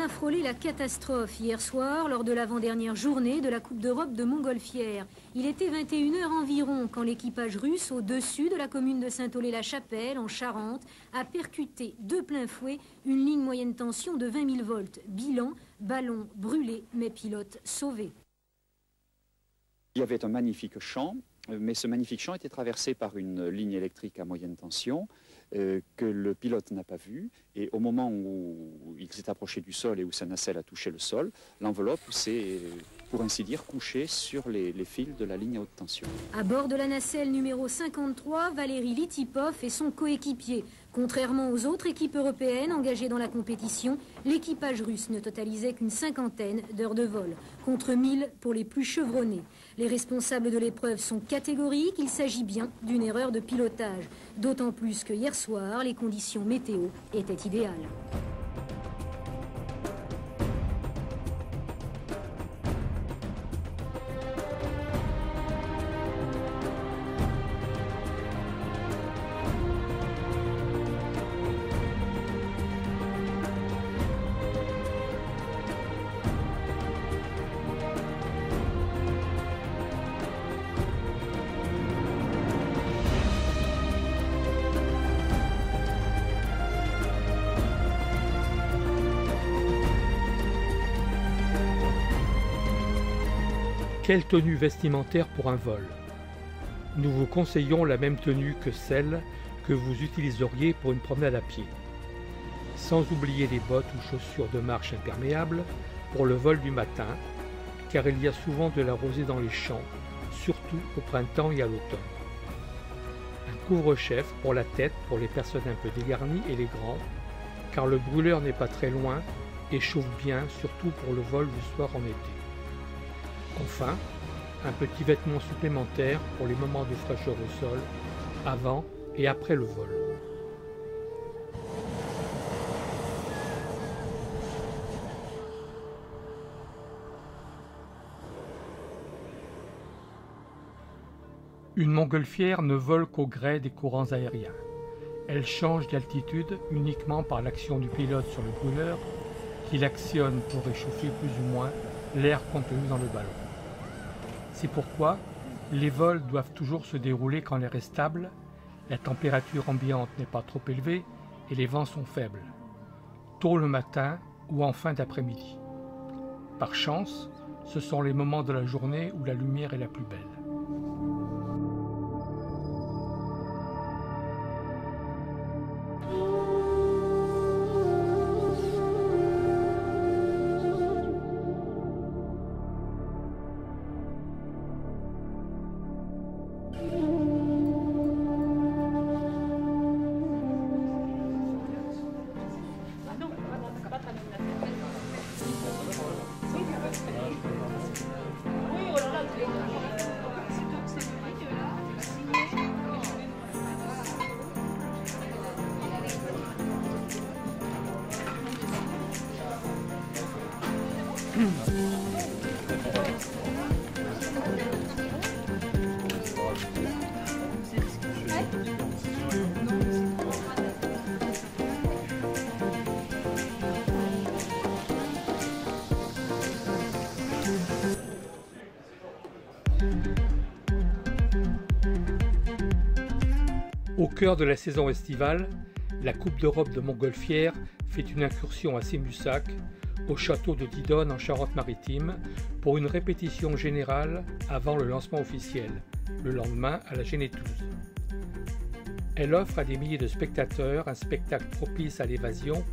frôlé la catastrophe hier soir lors de l'avant-dernière journée de la Coupe d'Europe de Montgolfière. Il était 21 h environ quand l'équipage russe, au-dessus de la commune de Saint-Aulé-la-Chapelle, en Charente, a percuté de plein fouet une ligne moyenne tension de 20 000 volts. Bilan, ballon brûlé, mais pilote sauvé. Il y avait un magnifique champ, mais ce magnifique champ était traversé par une ligne électrique à moyenne tension que le pilote n'a pas vue. Et au moment où il s'est approché du sol et où sa nacelle a touché le sol, l'enveloppe s'est, pour ainsi dire, couchée sur les fils de la ligne à haute tension. À bord de la nacelle numéro 53, Valérie Litipov et son coéquipier. Contrairement aux autres équipes européennes engagées dans la compétition, l'équipage russe ne totalisait qu'une 50aine d'heures de vol, contre 1000 pour les plus chevronnés. Les responsables de l'épreuve sont catégoriques, il s'agit bien d'une erreur de pilotage. D'autant plus que hier soir, les conditions météo étaient idéales. Quelle tenue vestimentaire pour un vol? Nous vous conseillons la même tenue que celle que vous utiliseriez pour une promenade à pied. Sans oublier les bottes ou chaussures de marche imperméables pour le vol du matin, car il y a souvent de la rosée dans les champs, surtout au printemps et à l'automne. Un couvre-chef pour la tête pour les personnes un peu dégarnies et les grands, car le brûleur n'est pas très loin et chauffe bien, surtout pour le vol du soir en été. Enfin, un petit vêtement supplémentaire pour les moments de fraîcheur au sol, avant et après le vol. Une montgolfière ne vole qu'au gré des courants aériens. Elle change d'altitude uniquement par l'action du pilote sur le brûleur, qui l'actionne pour réchauffer plus ou moins l'air contenu dans le ballon. C'est pourquoi les vols doivent toujours se dérouler quand l'air est stable, la température ambiante n'est pas trop élevée et les vents sont faibles, tôt le matin ou en fin d'après-midi. Par chance, ce sont les moments de la journée où la lumière est la plus belle. Au cœur de la saison estivale, la Coupe d'Europe de Montgolfière fait une incursion à Sémussac, au château de Didonne en Charente-Maritime, pour une répétition générale avant le lancement officiel, le lendemain à la Génétouse. Elle offre à des milliers de spectateurs un spectacle propice à l'évasion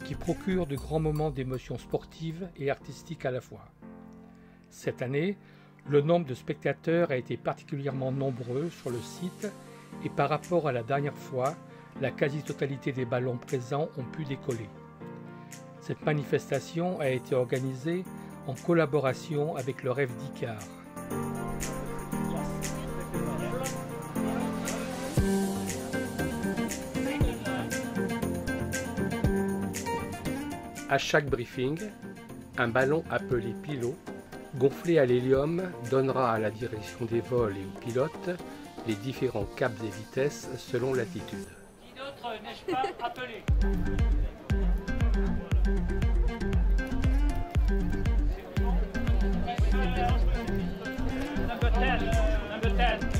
qui procure de grands moments d'émotion sportive et artistique à la fois. Cette année, le nombre de spectateurs a été particulièrement nombreux sur le site et par rapport à la dernière fois, la quasi-totalité des ballons présents ont pu décoller. Cette manifestation a été organisée en collaboration avec le Rêve d'Icare. À chaque briefing, un ballon appelé Pilot, gonflé à l'hélium, donnera à la direction des vols et aux pilotes les différents caps et vitesses selon l'altitude. Qui d'autre n'est-ce pas appelé?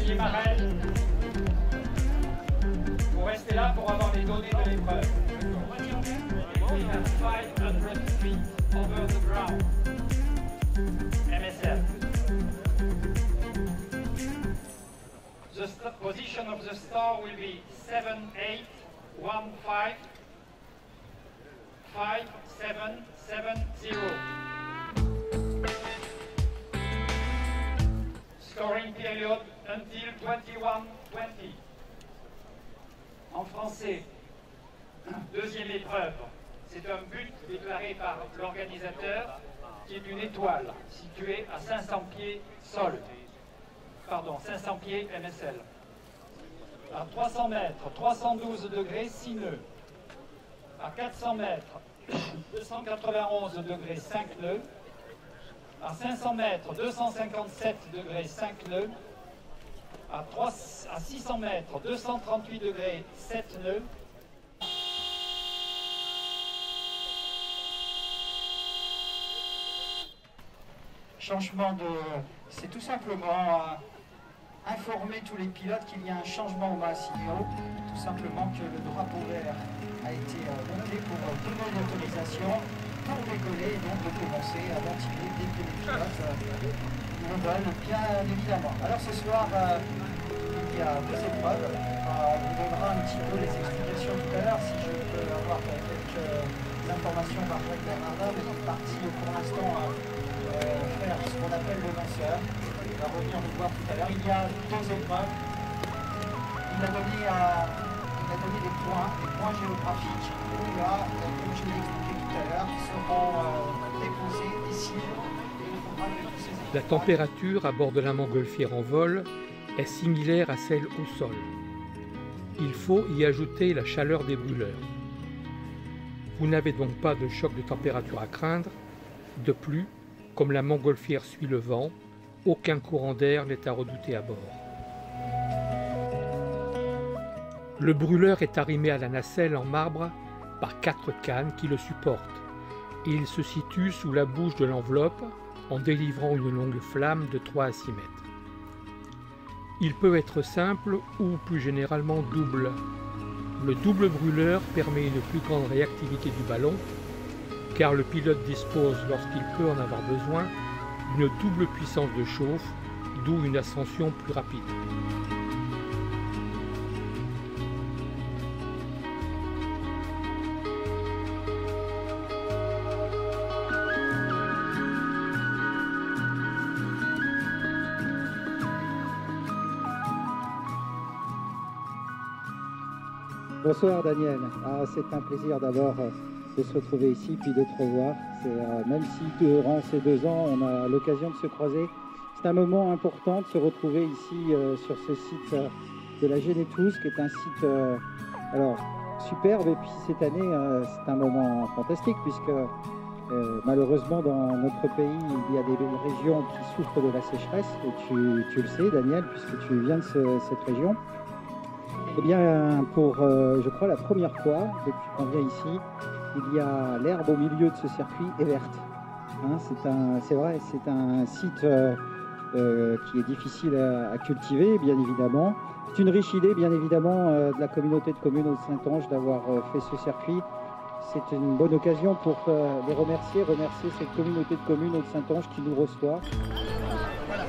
Olivier Marel, vous restez là pour avoir les données de l'épreuve. We have 500 feet over the ground. MSL. The position of the star will be 7, 8, 1, 5, 5, 7, 7, 0. Scoring period until 21:20. En français, deuxième épreuve, c'est un but déclaré par l'organisateur qui est une étoile située à 500 pieds sol. Pardon, 500 pieds MSL. À 300 mètres, 312 degrés, 6 nœuds. À 400 mètres, 291 degrés, 5 nœuds. À 500 mètres, 257 degrés, 5 nœuds. À 600 mètres, 238 degrés, 7 nœuds. Changement de... C'est tout simplement informer tous les pilotes qu'il y a un changement au mât signaux. Tout simplement que le drapeau vert a été monté pour donner l'autorisation pour décoller et donc de commencer à ventiler dès que les pilotes le veulent, bien évidemment. Alors ce soir, il y a deux épreuves. On vous donnera un petit peu les explications tout à l'heure si je peux avoir quelques informations par Jacques Bernardin, mais est parti pour l'instant faire ce qu'on appelle le lanceur. On va revenir vous voir tout à l'heure. Il y a deux épreuves. Il a donné des points géographiques. Et là, comme je l'ai expliqué tout à l'heure, seront déposés des cibles. La température à bord de la montgolfière en vol est similaire à celle au sol. Il faut y ajouter la chaleur des brûleurs. Vous n'avez donc pas de choc de température à craindre. De plus, comme la montgolfière suit le vent, aucun courant d'air n'est à redouter à bord. Le brûleur est arrimé à la nacelle en marbre par 4 cannes qui le supportent. Et il se situe sous la bouche de l'enveloppe en délivrant une longue flamme de 3 à 6 mètres. Il peut être simple ou plus généralement double. Le double brûleur permet une plus grande réactivité du ballon car le pilote dispose, lorsqu'il peut en avoir besoin, d'une double puissance de chauffe, d'où une ascension plus rapide. Bonsoir Daniel, c'est un plaisir d'abord de se retrouver ici puis de te revoir. Même si durant ces 2 ans on a l'occasion de se croiser, c'est un moment important de se retrouver ici sur ce site de la Génétouze qui est un site alors superbe, et puis cette année c'est un moment fantastique puisque malheureusement dans notre pays il y a des régions qui souffrent de la sécheresse et tu le sais Daniel puisque tu viens de cette région. Eh bien, pour, je crois, la première fois, depuis qu'on vient ici, il y a l'herbe au milieu de ce circuit est verte. Hein, c'est vrai, c'est un site qui est difficile à cultiver, bien évidemment. C'est une riche idée, bien évidemment, de la communauté de communes Hauts-de-Saintonge d'avoir fait ce circuit. C'est une bonne occasion pour les remercier cette communauté de communes Hauts-de-Saintonge qui nous reçoit. Voilà.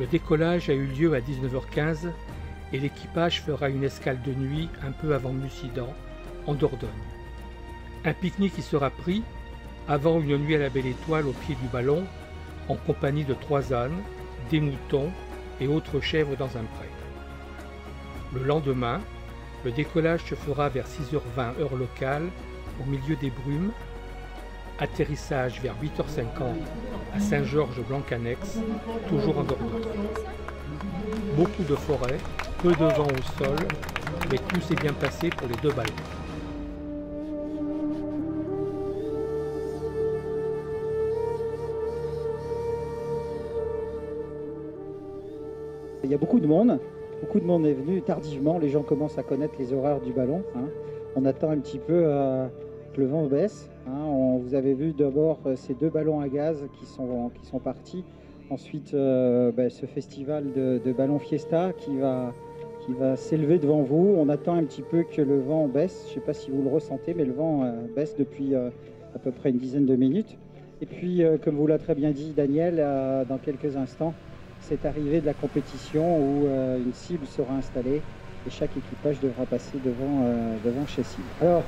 décollage a eu lieu à 19h15 et l'équipage fera une escale de nuit un peu avant Mussidan, en Dordogne. Un pique-nique y sera pris avant une nuit à la Belle Étoile au pied du ballon, en compagnie de 3 ânes, des moutons et autres chèvres dans un pré. Le lendemain, le décollage se fera vers 6h20 heure locale, au milieu des brumes, atterrissage vers 8h50 à Saint-Georges-Blancanex, toujours en Dordogne. Beaucoup de forêt, peu de vent au sol, mais tout s'est bien passé pour les 2 ballons. Il y a beaucoup de monde est venu tardivement, les gens commencent à connaître les horaires du ballon. On attend un petit peu que le vent baisse. Vous avez vu d'abord ces 2 ballons à gaz qui sont partis. Ensuite, ce festival de ballons Fiesta qui va s'élever devant vous. On attend un petit peu que le vent baisse. Je ne sais pas si vous le ressentez, mais le vent baisse depuis à peu près une dizaine de minutes. Et puis, comme vous l'a très bien dit Daniel, dans quelques instants, c'est arrivé de la compétition où une cible sera installée et chaque équipage devra passer devant chez cible. Alors,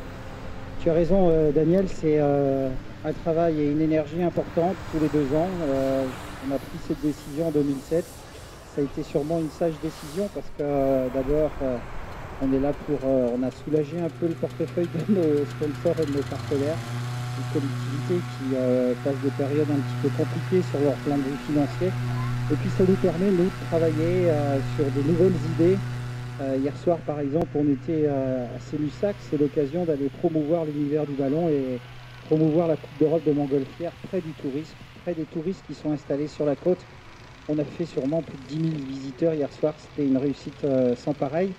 tu as raison Daniel, c'est un travail et une énergie importante tous les 2 ans. On a pris cette décision en 2007. Ça a été sûrement une sage décision parce que d'abord, on est là on a soulagé un peu le portefeuille de nos sponsors et de nos partenaires, des collectivités qui passent des périodes un petit peu compliquées sur leur plan de vue financier. Et puis ça nous permet, nous, de travailler sur des nouvelles idées. Hier soir, par exemple, on était à Sémussac. C'est l'occasion d'aller promouvoir l'univers du ballon et promouvoir la Coupe d'Europe de Montgolfière près du tourisme, près des touristes qui sont installés sur la côte. On a fait sûrement plus de 10 000 visiteurs hier soir. C'était une réussite sans pareil.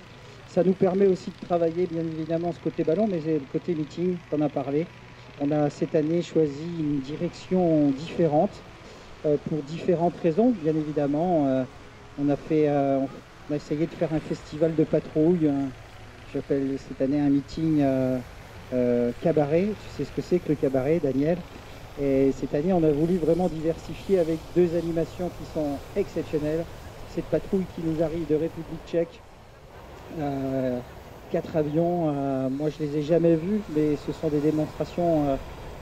Ça nous permet aussi de travailler, bien évidemment, ce côté ballon, mais le côté meeting, tu en as parlé. On a cette année choisi une direction différente. Pour différentes raisons, bien évidemment. On a essayé de faire un festival de patrouille. J'appelle cette année un meeting cabaret. Tu sais ce que c'est que le cabaret, Daniel? Et cette année, on a voulu vraiment diversifier avec 2 animations qui sont exceptionnelles. Cette patrouille qui nous arrive de République tchèque. 4 avions. Moi, je les ai jamais vus, mais ce sont des démonstrations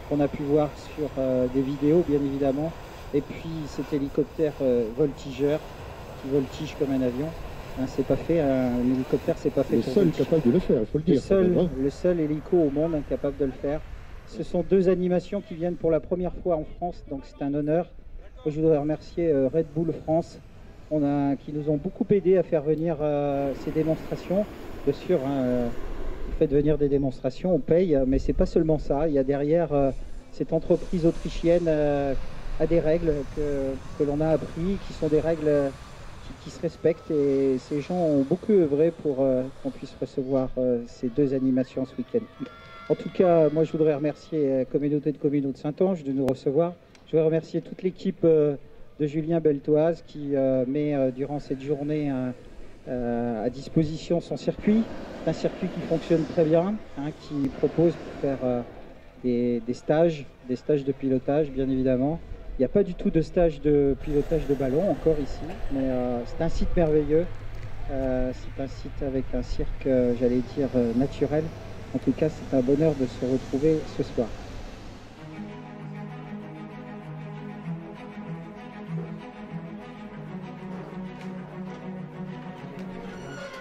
qu'on a pu voir sur des vidéos, bien évidemment. Et puis cet hélicoptère voltigeur qui voltige comme un avion. C'est pas fait, un hélicoptère c'est pas fait le pour seul voltiger. capable de le faire, il faut le dire. Le seul hélico au monde incapable de le faire. Ce sont 2 animations qui viennent pour la première fois en France, donc c'est un honneur. Moi, je voudrais remercier Red Bull France qui nous ont beaucoup aidé à faire venir ces démonstrations. Bien sûr, vous faites venir des démonstrations, on paye, mais c'est pas seulement ça. Il y a derrière cette entreprise autrichienne à des règles que l'on a appris, qui sont des règles qui se respectent, et ces gens ont beaucoup œuvré pour qu'on puisse recevoir ces 2 animations ce week-end. En tout cas, moi je voudrais remercier Communauté de Communaux de Saint-Ange de nous recevoir. Je voudrais remercier toute l'équipe de Julien Beltoise qui met durant cette journée à disposition son circuit. C'est un circuit qui fonctionne très bien, qui propose pour faire des stages de pilotage, bien évidemment. Il n'y a pas du tout de stage de pilotage de ballon encore ici, mais c'est un site merveilleux. C'est un site avec un cirque, j'allais dire, naturel. En tout cas, c'est un bonheur de se retrouver ce soir.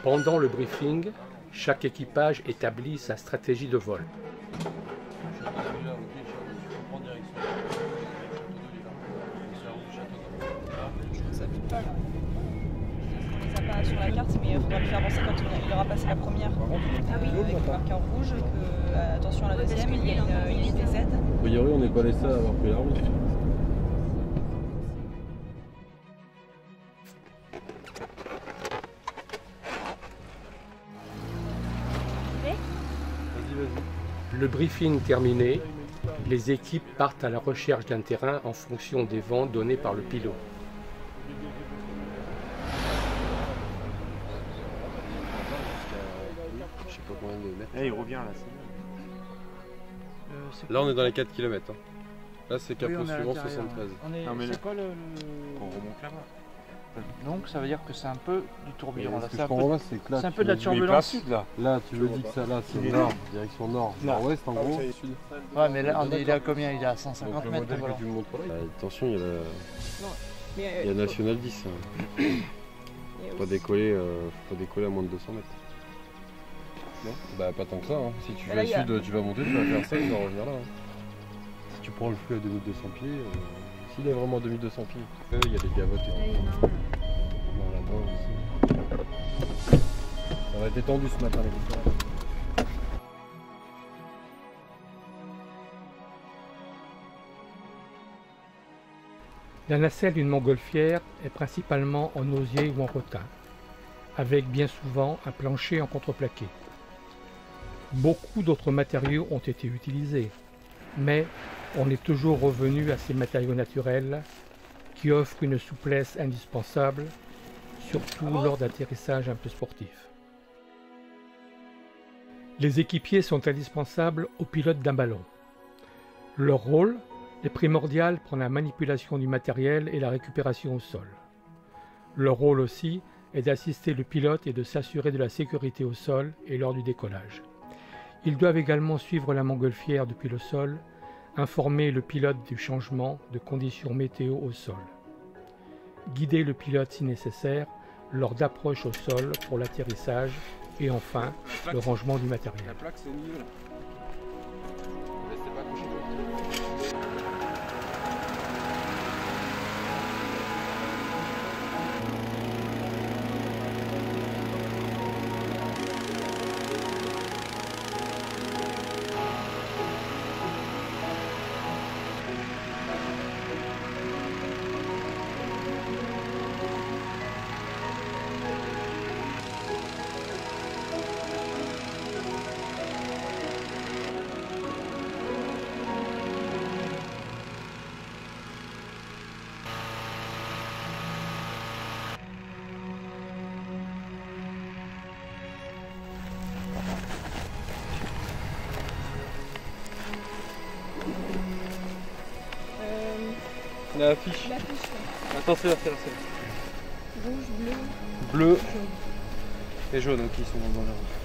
Pendant le briefing, chaque équipage établit sa stratégie de vol. Sur la carte, mais il faudra le faire avancer quand il aura passé la première. Ah oui, avec le marqueur rouge, attention à la deuxième, il y a une IPZ. A priori, on n'est pas les seuls à avoir pris la route. Le briefing terminé, les équipes partent à la recherche d'un terrain en fonction des vents donnés par le pilote. Il revient là. Là, on est dans les 4 km. Là, c'est capot suivant 73. Non, mais c'est quoi on remonte là-bas. Donc ça veut dire que c'est un peu du tourbillon. Ce que je comprends pas, c'est que là, c'est un peu de la turbulence. Là, tu me dis que ça, là, c'est nord, direction nord, nord-ouest en gros. Ouais, mais là, il est à combien? Il est à 150 mètres. Attention, il y a National 10. Faut pas décoller à moins de 200 mètres. Non, bah pas tant que ça. Hein. Si tu vas sud, tu vas monter, tu vas faire ça, tu vas revenir là. Hein. Si tu prends le flux à 2200 pieds, s'il est vraiment à 2200 pieds, il y a des gavottes et tout. Là-bas aussi. Ça va être étendu ce matin les gars. La nacelle d'une montgolfière est principalement en osier ou en rotin, avec bien souvent un plancher en contreplaqué. Beaucoup d'autres matériaux ont été utilisés, mais on est toujours revenu à ces matériaux naturels qui offrent une souplesse indispensable, surtout lors d'atterrissages un peu sportifs. Les équipiers sont indispensables aux pilotes d'un ballon. Leur rôle est primordial pour la manipulation du matériel et la récupération au sol. Leur rôle aussi est d'assister le pilote et de s'assurer de la sécurité au sol et lors du décollage. Ils doivent également suivre la montgolfière depuis le sol, informer le pilote du changement de conditions météo au sol, guider le pilote si nécessaire lors d'approche au sol pour l'atterrissage et enfin le rangement du matériel. La plaque, c'est au milieu. Restez pas accroché. La fiche. Attends, c'est là. Rouge, bleu, jaune. Et jaune, ok, ils sont dans la rouge.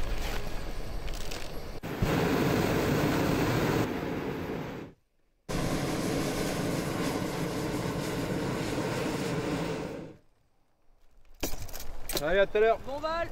Allez, à tout à l'heure. Bon vol.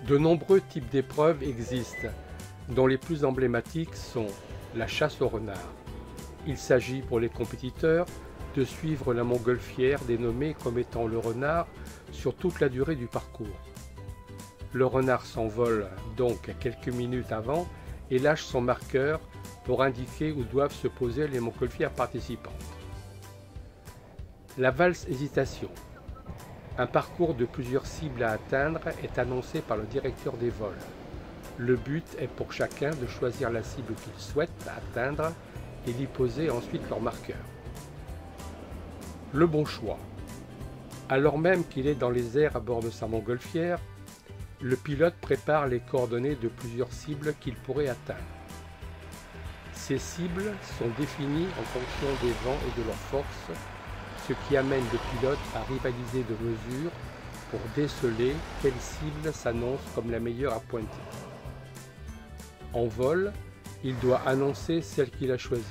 De nombreux types d'épreuves existent, dont les plus emblématiques sont la chasse au renard. Il s'agit pour les compétiteurs de suivre la montgolfière dénommée comme étant le renard sur toute la durée du parcours. Le renard s'envole donc quelques minutes avant et lâche son marqueur pour indiquer où doivent se poser les montgolfières participantes. La valse hésitation. Un parcours de plusieurs cibles à atteindre est annoncé par le directeur des vols. Le but est pour chacun de choisir la cible qu'il souhaite atteindre et d'y poser ensuite leur marqueur. Le bon choix. Alors même qu'il est dans les airs à bord de sa montgolfière, le pilote prépare les coordonnées de plusieurs cibles qu'il pourrait atteindre. Ces cibles sont définies en fonction des vents et de leurs forces, ce qui amène le pilote à rivaliser de mesure pour déceler quelle cible s'annonce comme la meilleure à pointer. En vol, il doit annoncer celle qu'il a choisie.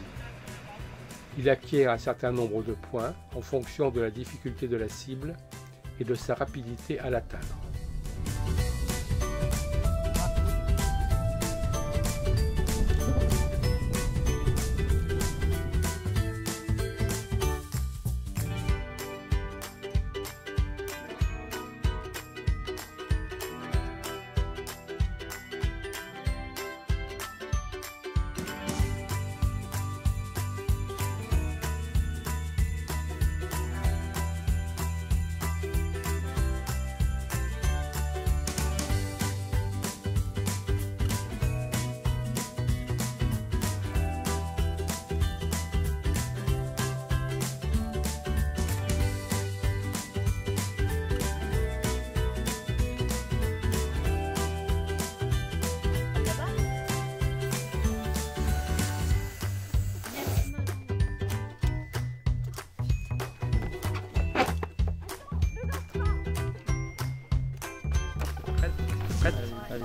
Il acquiert un certain nombre de points en fonction de la difficulté de la cible et de sa rapidité à l'atteindre. Allez.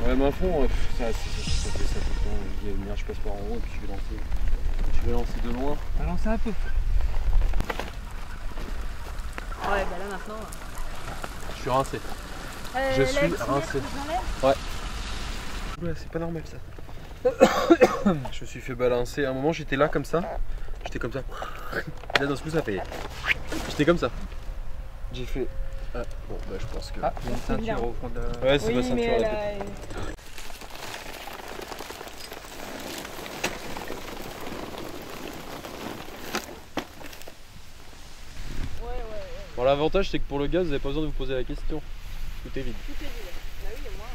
Ouais, mais à fond, ça fait ça tout le temps. Je dis, merde, je passe par en haut et puis je vais lancer de loin. On va lancer un peu. Ouais, bah là maintenant. Je suis rincé. Je suis rincé. Ouais. Ouais, c'est pas normal ça. Je me suis fait balancer. À un moment, j'étais là comme ça. J'étais comme ça. Et là, d'un coup, ça fait. J'étais comme ça. J'ai fait. Ah, bon, bah, je pense que. Ah, il y a une ceinture au fond de la. Ouais, c'est ma ceinture. Mais là, Bon, l'avantage, c'est que pour le gaz, vous n'avez pas besoin de vous poser la question. Tout est vide. Tout est vide. Bah oui, et moi.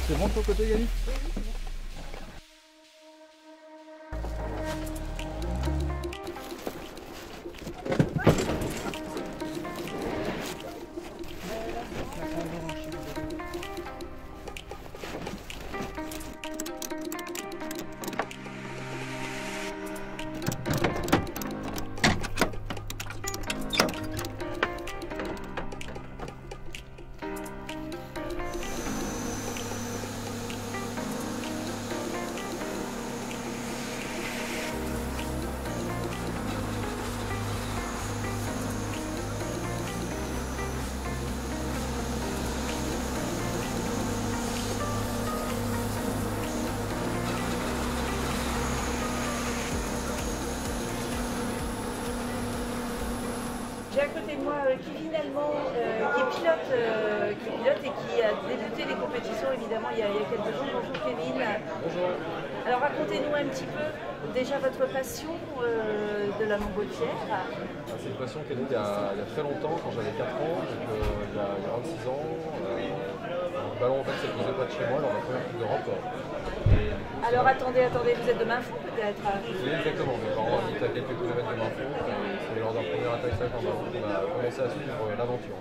C'est bon de ton côté, Yannick? J'ai à côté de moi Kevin Allemand, qui pilote et qui a débuté les compétitions évidemment il y a quelques jours. Bonjour Kevin. Bonjour. Alors racontez-nous un petit peu déjà votre passion de la montgolfière. C'est une passion qui est née il y a très longtemps, quand j'avais 4 ans, donc il y a 26 ans. Le ballon en fait s'est posé pas de chez moi lors de la première Coupe d'Europe. Alors attendez, vous êtes de Mainfond peut-être? Oui, exactement, mes parents habitent à quelques kilomètres de Mainfond, c'est lors d'un premier atterrissage en Mainfond qu'on a commencé à suivre l'aventure.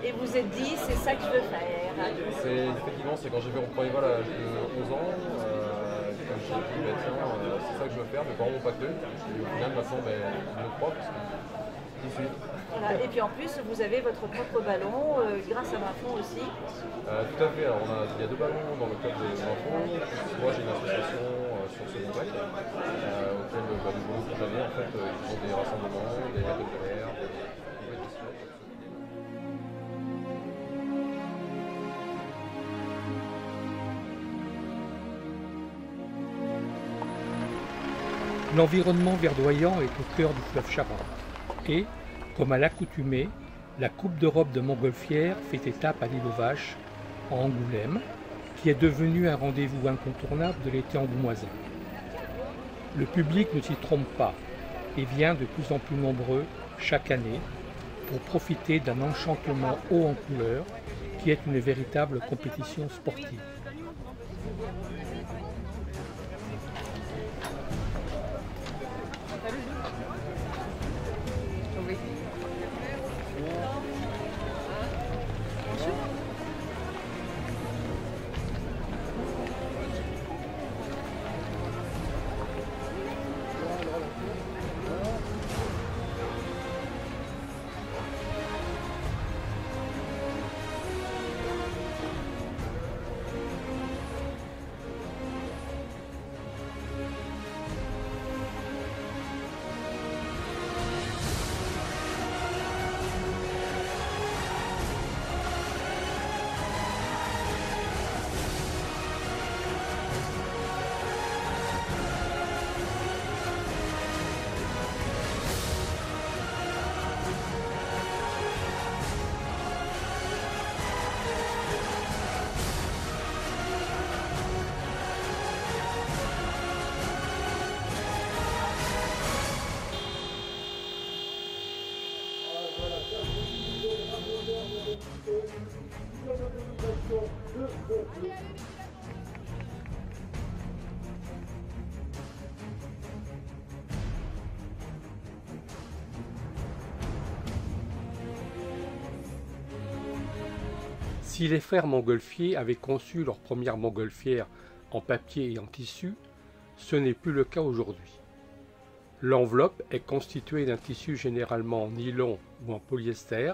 Et vous êtes dit, c'est ça que je veux faire? Effectivement, c'est quand j'ai fait mon premier vol à l'âge de 11 ans, que j'ai dit, bah, tiens, c'est ça que je veux faire, mes parents m'ont pas cru, et au final maintenant, ils me croient, parce que j'y suis. Voilà. Et puis en plus, vous avez votre propre ballon, grâce à Mainfond aussi. Tout à fait, alors il y a 2 ballons dans le club de Mainfond. Moi j'ai une association sur ce complexe auquel nous voulons toute l'année. En fait, ils font des rassemblements, des ateliers de l'air, des compétitions. L'environnement verdoyant est au cœur du fleuve Charente et, comme à l'accoutumée, la Coupe d'Europe de montgolfière fait étape à l'île aux Vaches, en Angoulême, qui est devenu un rendez-vous incontournable de l'été angoumoisin. Le public ne s'y trompe pas et vient de plus en plus nombreux chaque année pour profiter d'un enchantement haut en couleurs qui est une véritable compétition sportive. Si les frères Montgolfier avaient conçu leur première montgolfière en papier et en tissu, ce n'est plus le cas aujourd'hui. L'enveloppe est constituée d'un tissu généralement en nylon ou en polyester,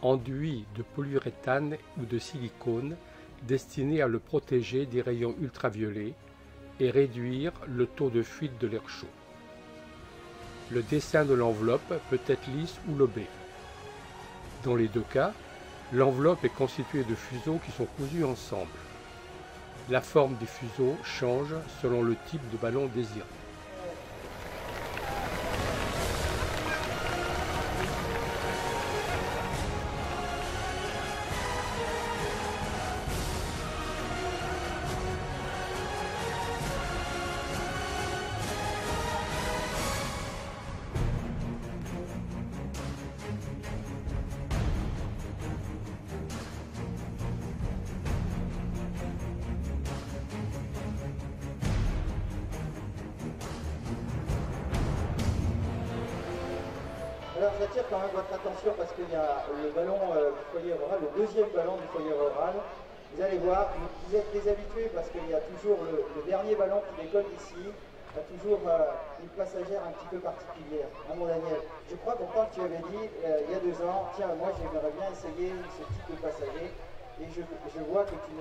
enduit de polyuréthane ou de silicone, destiné à le protéger des rayons ultraviolets et réduire le taux de fuite de l'air chaud. Le dessin de l'enveloppe peut être lisse ou lobé. Dans les 2 cas, l'enveloppe est constituée de fuseaux qui sont cousus ensemble. La forme des fuseaux change selon le type de ballon désiré. Alors j'attire quand même votre attention parce qu'il y a le ballon du foyer rural, le 2e ballon du foyer rural. Vous allez voir, vous êtes des habitués parce qu'il y a toujours le dernier ballon qui décolle ici, il y a toujours une passagère un petit peu particulière. Mon Daniel, je crois pourtant que tu avais dit il y a 2 ans, tiens moi j'aimerais bien essayer ce type de passager. Et je vois que tu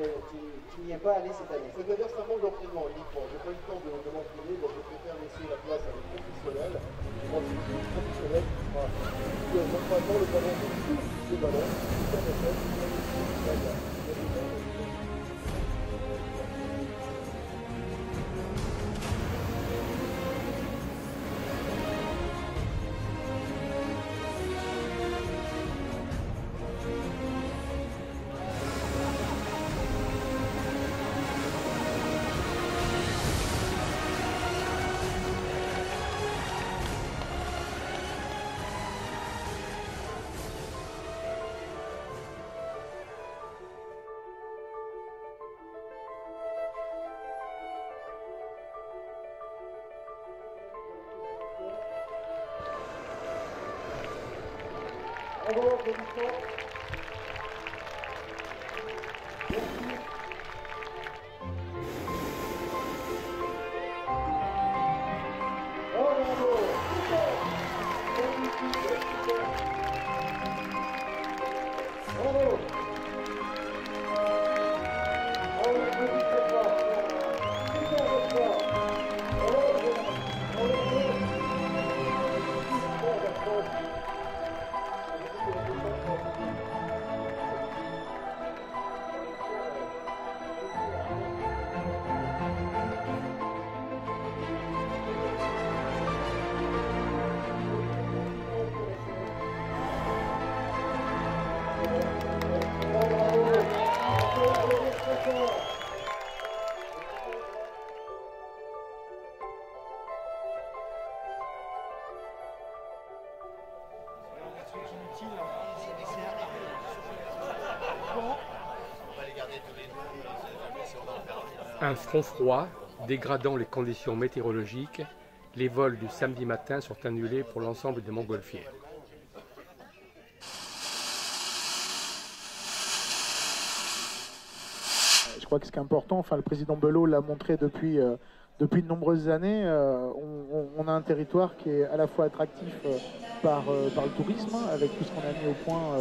n'y es pas allé cette année. C'est-à-dire que ça manque d'entraînement uniquement. Je n'ai pas eu le temps de m'entraîner, donc je préfère laisser la place à des professionnels. Je pense que c'est un professionnel qui fera normalement le ballon de tous les ballons, tout en effet, Bravo, applaudissements. Merci. Oh, bravo. Super. Magnifique. Super. Bravo. On applaudit très fort. Super cette fois. Bravo. Bravo. Un front froid, dégradant les conditions météorologiques, les vols du samedi matin sont annulés pour l'ensemble des montgolfières. Je crois que ce qui est important, enfin le président Belot l'a montré depuis de nombreuses années, on a un territoire qui est à la fois attractif par le tourisme, avec tout ce qu'on a mis au point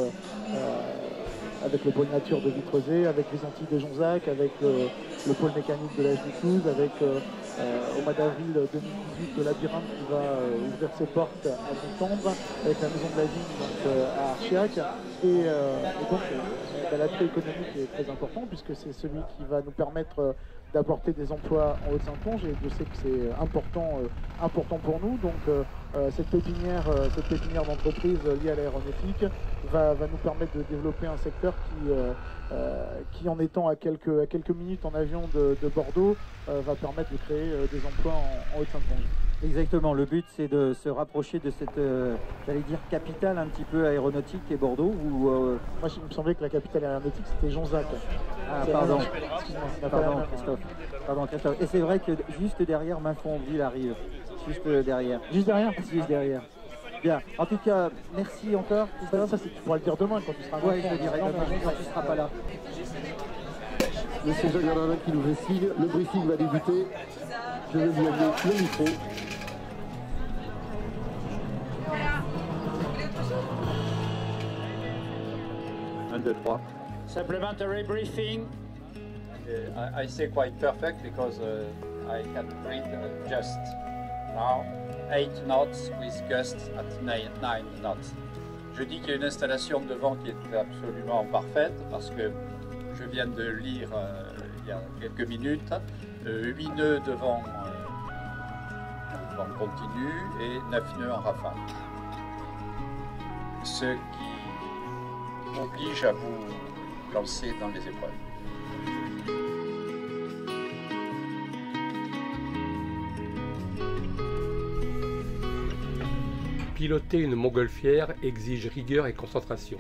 avec le pôle nature de Vitrezé, avec les Antilles de Jonzac, avec le pôle mécanique de l'Âge du Toulouse, avec au mois d'avril 2018 le labyrinthe qui va ouvrir ses portes à septembre, avec la maison de la vigne donc, à Archiac, et donc l'attrait économique est très important puisque c'est celui qui va nous permettre d'apporter des emplois en Haute-Saintonge, et je sais que c'est important pour nous. Donc cette pépinière d'entreprise liée à l'aéronautique va nous permettre de développer un secteur qui en étant à quelques minutes en avion de Bordeaux, va permettre de créer des emplois en Haute-Saintonge. Exactement, le but c'est de se rapprocher de cette, j'allais dire, capitale un petit peu aéronautique qui est Bordeaux. Où, Moi il me semblait que la capitale aéronautique c'était Jonzac. Ah pardon, pardon Christophe. Et c'est vrai que juste derrière Mainfonville arrive, juste derrière. Juste derrière. Juste derrière. Bien, en tout cas, merci encore. Ça tu pourras le dire demain quand tu seras ouais, je le dirai demain quand tu ne seras pas là. Monsieur Jacques Gardin qui nous fait signe, le briefing va débuter. Je vais lui amener le micro. Un, deux, trois. Supplementary briefing. I say quite perfect because I can read just now 8 knots with gusts at 9 knots. Je dis qu'il y a une installation de vent qui est absolument parfaite parce que je viens de lire il y a quelques minutes 8 nœuds de vent continu et 9 nœuds en rafale. Ce qui m'oblige à vous lancer dans les épreuves. Piloter une montgolfière exige rigueur et concentration.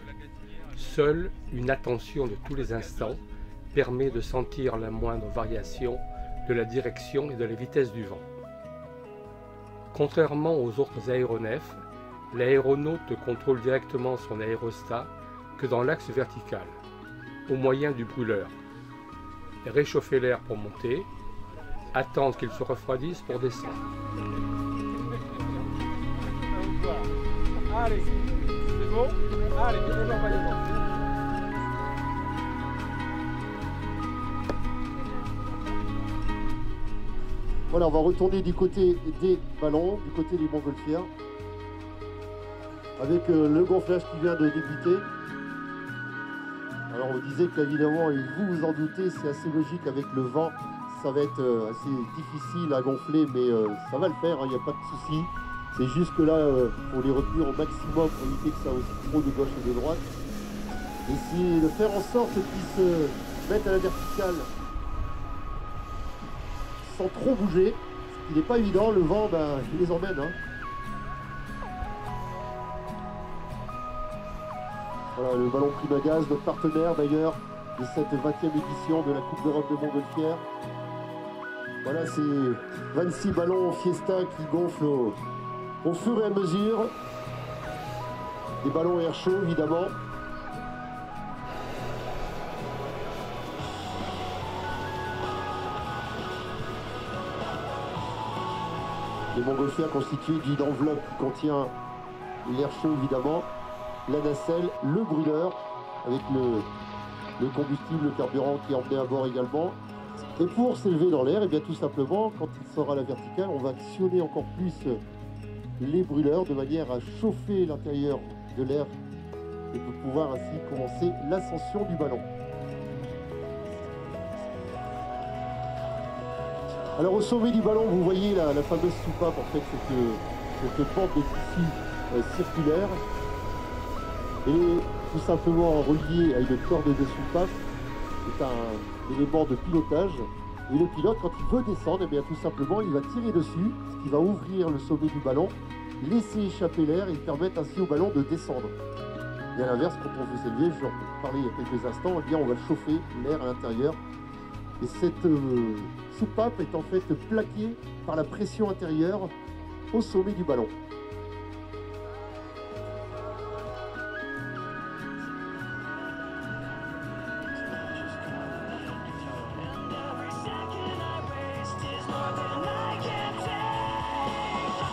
Seule une attention de tous les instants permet de sentir la moindre variation de la direction et de la vitesse du vent. Contrairement aux autres aéronefs, l'aéronaute contrôle directement son aérostat que dans l'axe vertical, au moyen du brûleur. Réchauffer l'air pour monter, attendre qu'il se refroidisse pour descendre. Allez, c'est bon. Allez, Voilà, on va retourner du côté des ballons, du côté des montgolfières, avec le gonflage qui vient de débuter. Alors on disait qu'évidemment, et vous vous en doutez, c'est assez logique avec le vent, ça va être assez difficile à gonfler, mais ça va le faire, il n'y a pas de souci. C'est juste que là, il faut les retenir au maximum pour éviter que ça aussi trop de gauche et de droite. Et c'est de faire en sorte qu'ils se mettent à la verticale sans trop bouger, ce qui n'est pas évident. Le vent, il les emmène. Hein. Voilà, le ballon Primagaz, notre partenaire d'ailleurs de cette 20e édition de la Coupe d'Europe de Montgolfière. Voilà, c'est 26 ballons Fiesta qui gonflent au fur et à mesure. Des ballons air chaud, évidemment. Les montgolfières constituées d'une enveloppe qui contient l'air chaud, évidemment, la nacelle, le brûleur, avec le combustible, le carburant qui est emmené à bord également. Et pour s'élever dans l'air, et bien tout simplement, quand il sera à la verticale, on va actionner encore plus les brûleurs de manière à chauffer l'intérieur de l'air et de pouvoir ainsi commencer l'ascension du ballon. Alors au sommet du ballon, vous voyez la fameuse soupape, en fait, cette porte de tissu circulaire. Et tout simplement relié à une corde de soupape, c'est un élément de pilotage. Et le pilote, quand il veut descendre, eh bien, tout simplement, il va tirer dessus, ce qui va ouvrir le sommet du ballon, laisser échapper l'air et permettre ainsi au ballon de descendre. Et à l'inverse, quand on veut s'élever, je vais en parler il y a quelques instants, eh bien, on va chauffer l'air à l'intérieur. Et cette soupape est en fait plaquée par la pression intérieure au sommet du ballon.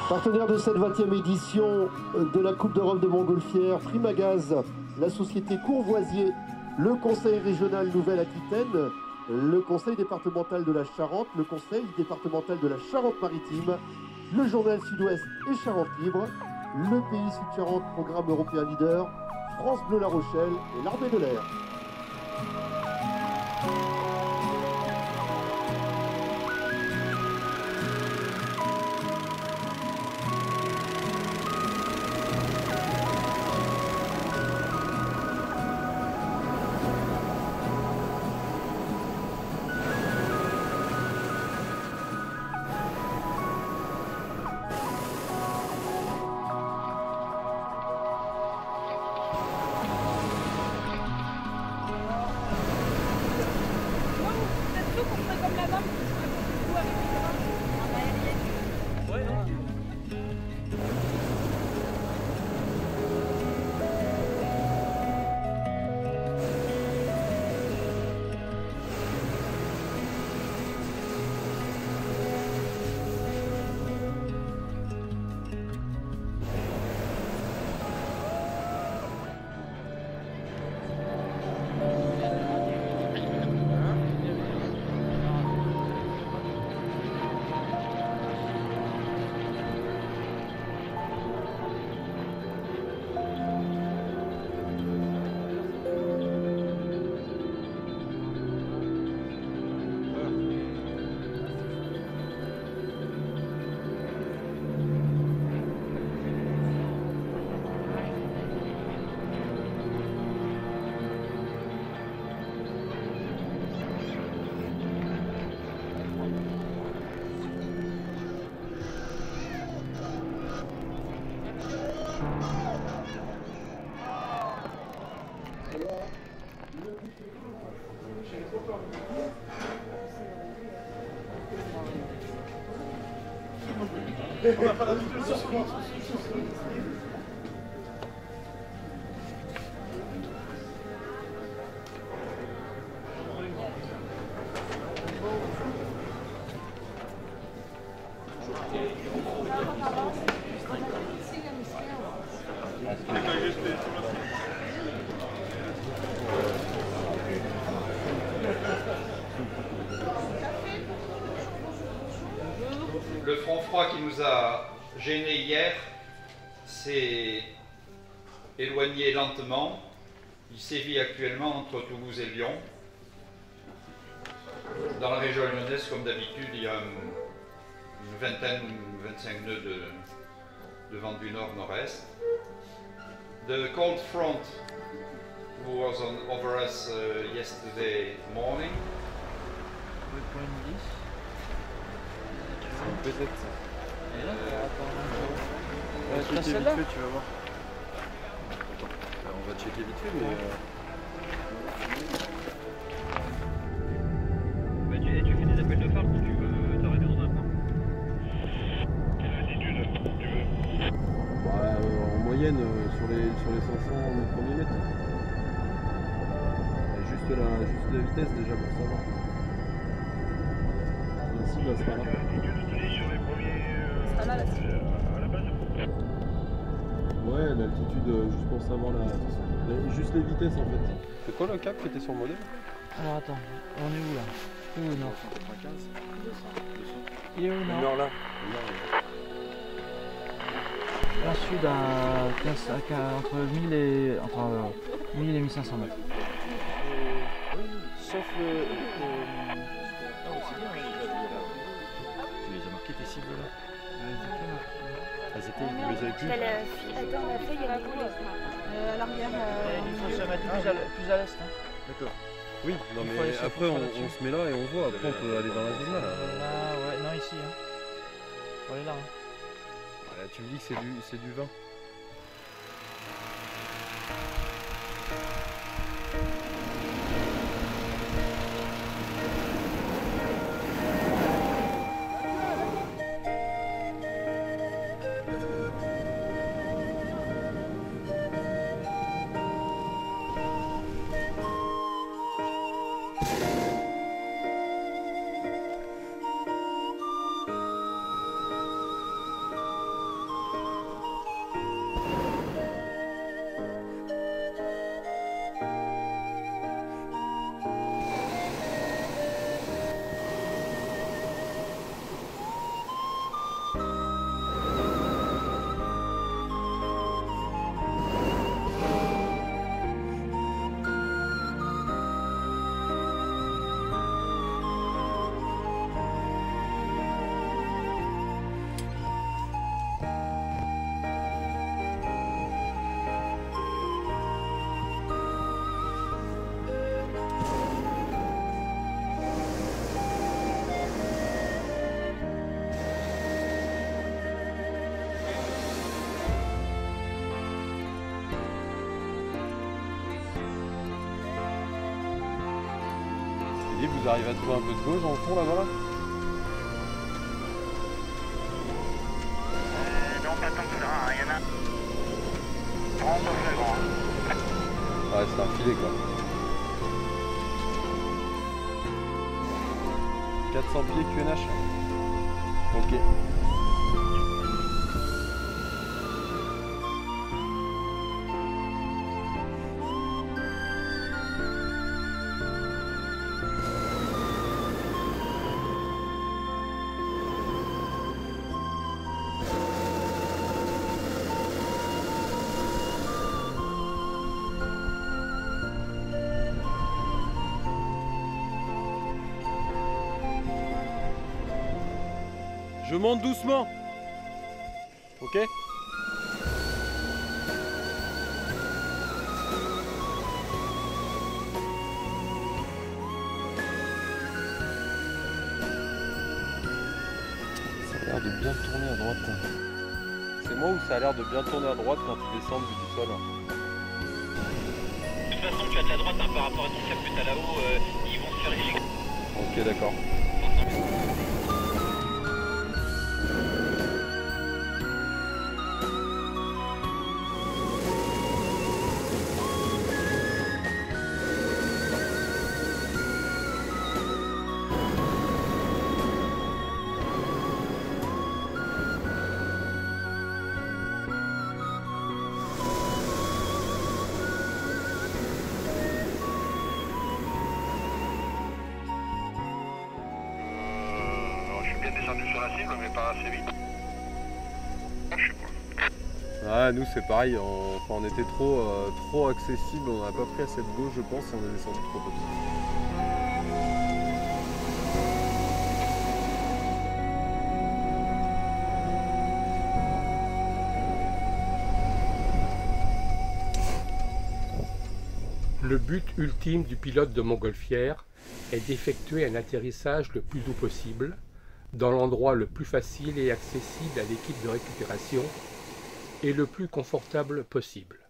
Partenaire de cette 20e édition de la Coupe d'Europe de Montgolfière, Primagaz, la société Courvoisier, le Conseil régional Nouvelle-Aquitaine, le Conseil départemental de la Charente, le Conseil départemental de la Charente-Maritime, le Journal Sud-Ouest et Charente Libre, le Pays Sud-Charente, Programme Européen Leader, France Bleu La Rochelle et l'Armée de l'Air. On n'a pas l'habitude de se voir. Le front froid qui nous a gênés hier s'est éloigné lentement. Il sévit actuellement entre Toulouse et Lyon. Dans la région lyonnaise, comme d'habitude, il y a une vingtaine, 25 nœuds de vent du nord-nord-est. The cold front who was over us yesterday morning. Peut-être ça. Checker vite fait, tu vas voir. On va checker vite fait, mais... tu fais des appels de phare si tu veux t'arrêter dans un coin. Si tu veux. En moyenne, sur les les 500 premiers mètres. Et juste la vitesse déjà pour savoir. Ici, bah, c'est pas là. C'est pas là, Ouais, l'altitude, juste pour savoir juste les vitesses en fait. C'est quoi le cap qui était sur le modèle? Alors attends, on est où là? Où au nord? 95 200. Il est où au nord? Nord là. Là, sud à entre 1000 et 1500 mètres. Sauf le... Ah, aussi bien, tu les as marquées tes cibles là? Elles étaient, vous les avez plus? Attends, la feuille elle a coulé. À l'arrière. Il faut se mettre plus à l'est. Hein. D'accord. Oui, non mais après on se met là et on voit, après on peut aller dans la zone là. Là, ouais, non ici. Hein. On est là. Hein. Là, tu me dis que c'est du vin. Vous arrivez à trouver un peu de gauche dans le fond là-bas là? Non, pas tant que ça, il y en a 30 secondes. Ouais, c'est un filet quoi. 400 pieds QNH. Ok. Je monte doucement. Ok? Ça a l'air de bien tourner à droite. C'est moi ou ça a l'air de bien tourner à droite quand tu descends du sol? De toute façon, tu as de la droite hein, par rapport à ton cap que tu as là-haut, ils vont se faire éjecter. Ok, d'accord. Sur la cible, mais pas assez vite. Je sais pas. Ouais, nous c'est pareil, on était trop accessible, on n'a pas pris assez de gauche je pense et on est descendu trop tôt. Le but ultime du pilote de montgolfière est d'effectuer un atterrissage le plus doux possible, dans l'endroit le plus facile et accessible à l'équipe de récupération et le plus confortable possible.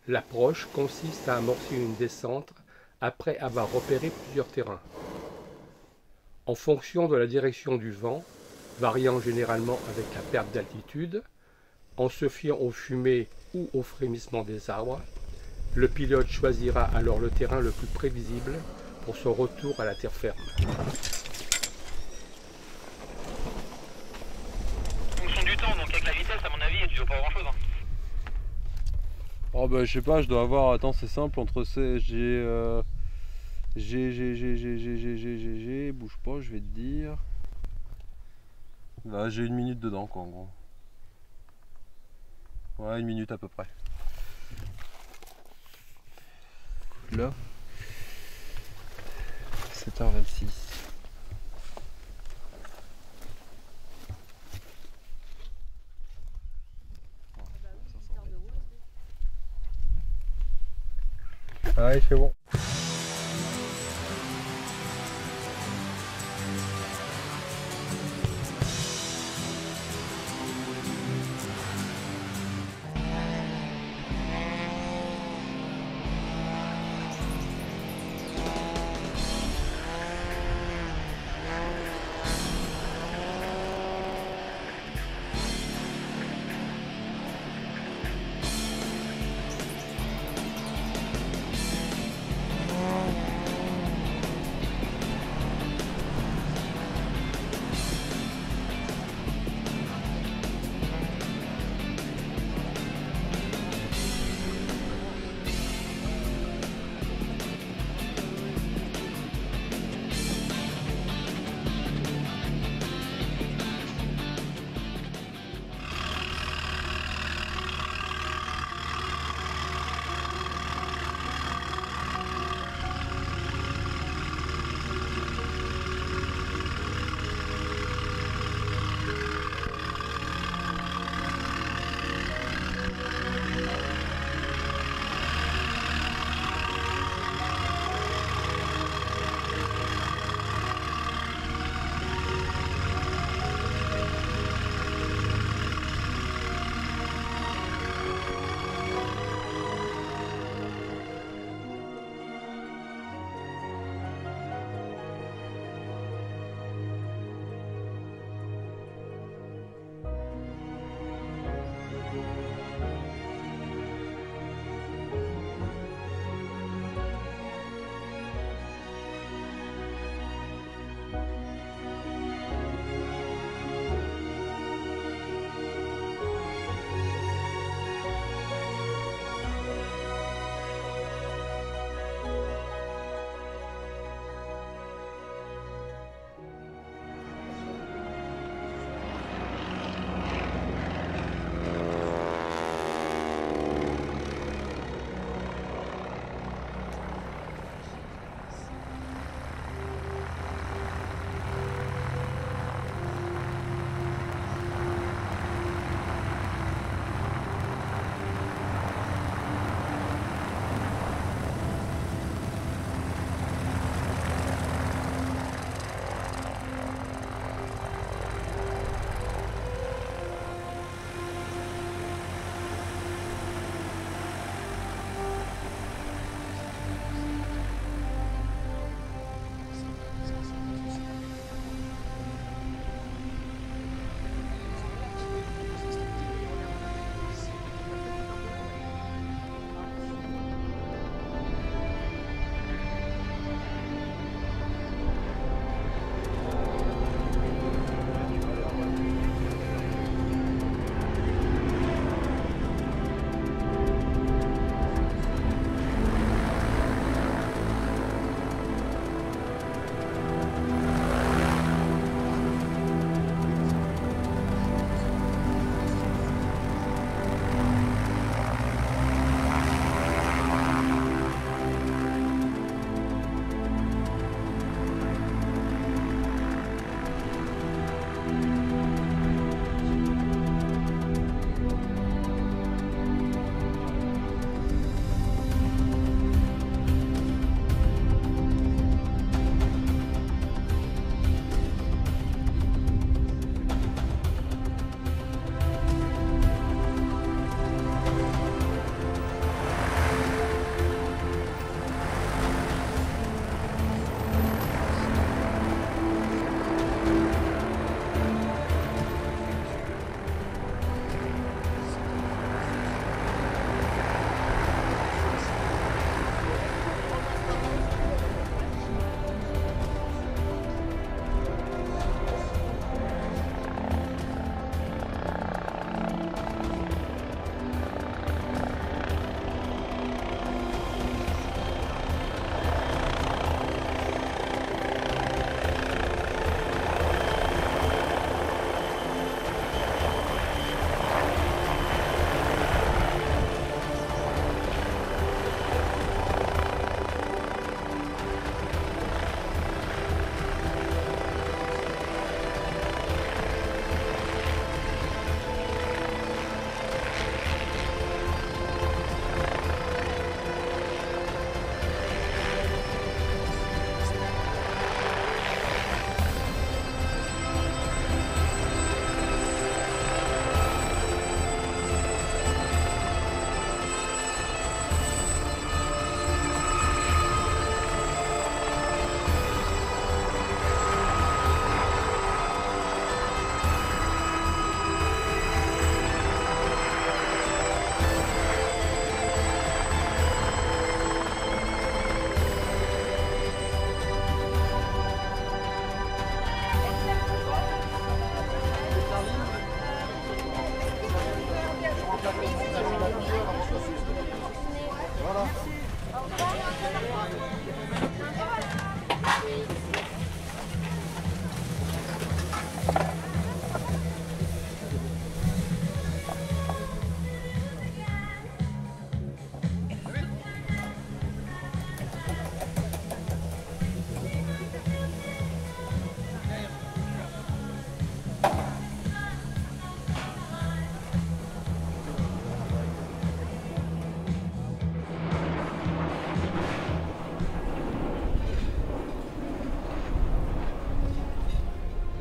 L'approche consiste à amorcer une descente après avoir repéré plusieurs terrains. En fonction de la direction du vent, variant généralement avec la perte d'altitude, en se fiant aux fumées ou au frémissement des arbres. Le pilote choisira alors le terrain le plus prévisible pour son retour à la terre ferme. Fonction du temps, donc avec la vitesse, à mon avis, tu dois pas grand chose. Hein. Oh bah je sais pas, je dois avoir, attends c'est simple, entre ces, bouge pas, je vais te dire. Là j'ai 1 minute dedans quoi en gros. Ouais, 1 minute à peu près. Là 7h26. Ouais, c'est bon.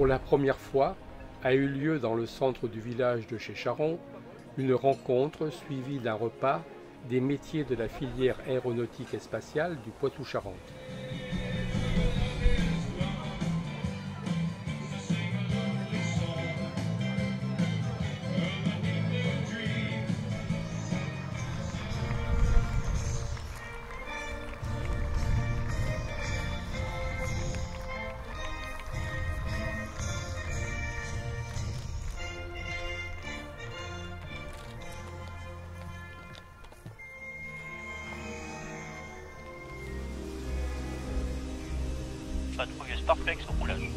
Pour la première fois, a eu lieu dans le centre du village de Chécharon une rencontre suivie d'un repas des métiers de la filière aéronautique et spatiale du Poitou-Charentes. Patrouille Sparflex au roulage.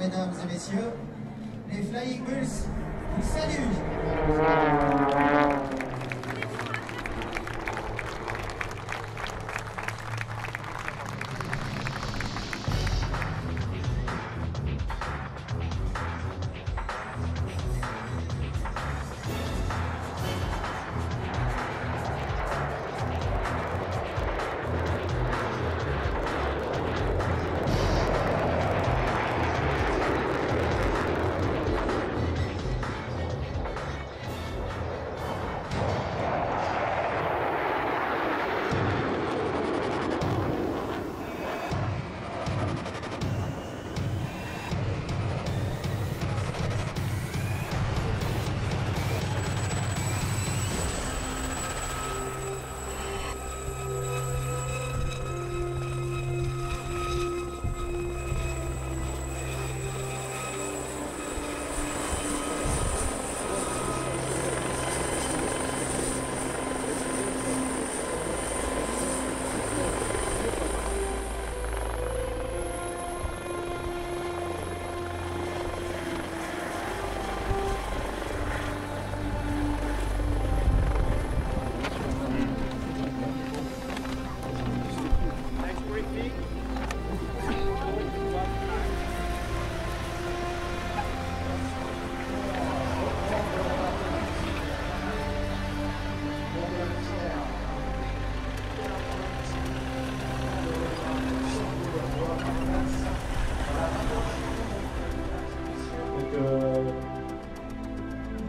mesdames et messieurs, les Flying Bulls vous saluent.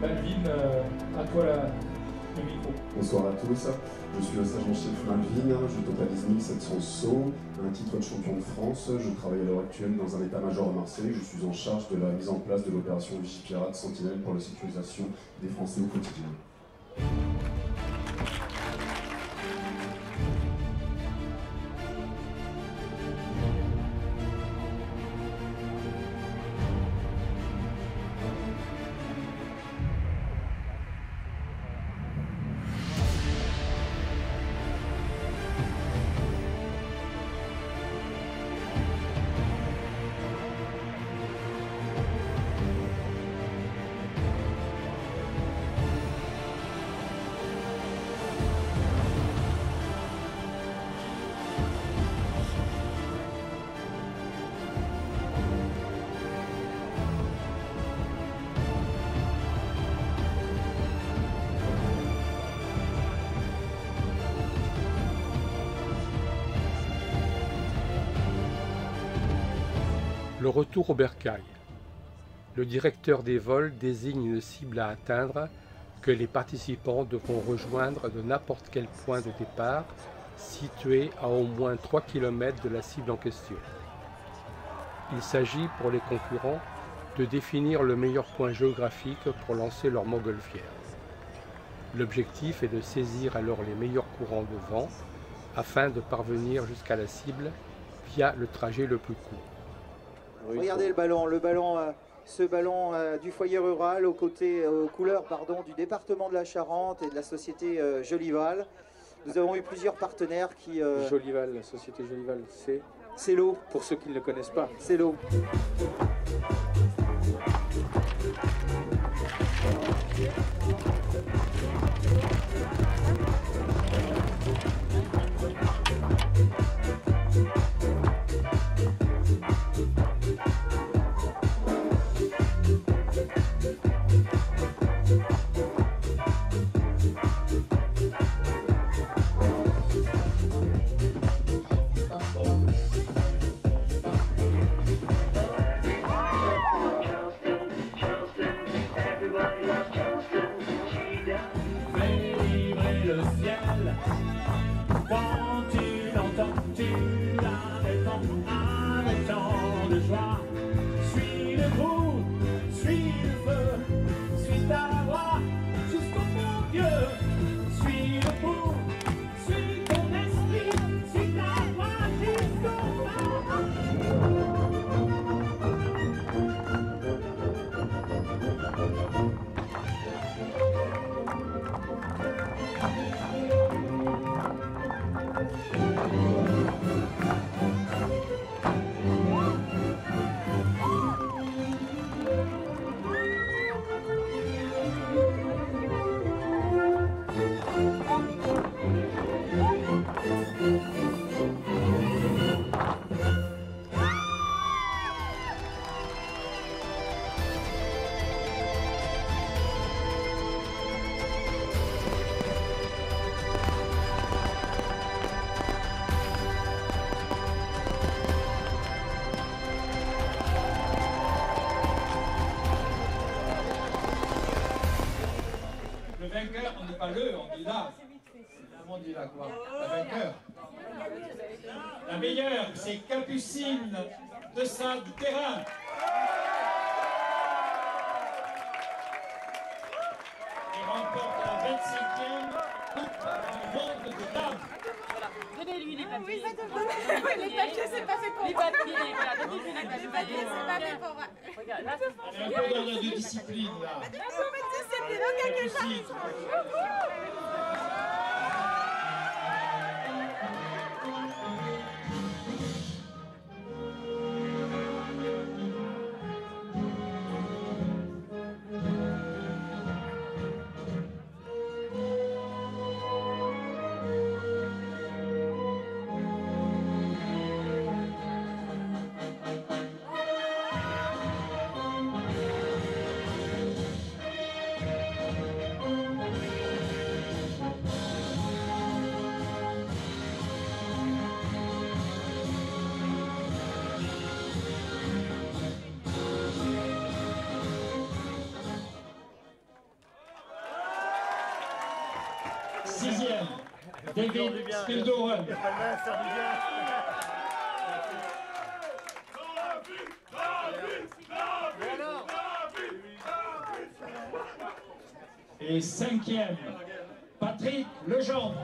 Malvin, à toi le micro. Bonsoir à tous, je suis le sergent-chef Malvin, je totalise 1700 sauts, un titre de champion de France, je travaille à l'heure actuelle dans un état-major à Marseille, je suis en charge de la mise en place de l'opération Vigipirate Sentinelle pour la sécurisation des Français au quotidien. Le retour au bercail. Le directeur des vols désigne une cible à atteindre que les participants devront rejoindre de n'importe quel point de départ situé à au moins 3 km de la cible en question. Il s'agit pour les concurrents de définir le meilleur point géographique pour lancer leur montgolfière. L'objectif est de saisir alors les meilleurs courants de vent afin de parvenir jusqu'à la cible via le trajet le plus court. Regardez ce ballon du foyer rural aux couleurs du département de la Charente et de la société Jolival. Nous avons eu plusieurs partenaires qui... Jolival, la société Jolival, c'est l'eau. Pour ceux qui ne le connaissent pas. C'est l'eau. On dit pas le, on dit là. On dit là quoi? La vainqueur. La meilleure, c'est Capucine de Saint-Terrain. Et remporte la 25e Coupe du monde de dames. Donnez-lui les papiers. Les papiers, c'est pas fait pour les papiers, voilà, donnez-lui les papiers. Les papiers, c'est pas fait pour moi. Regarde, là, on est un peu dans la discipline, là. Un peu de discipline, ok, que j'arrive. Sixième, David Spildoren. Et cinquième, Patrick Legendre.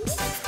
Merci.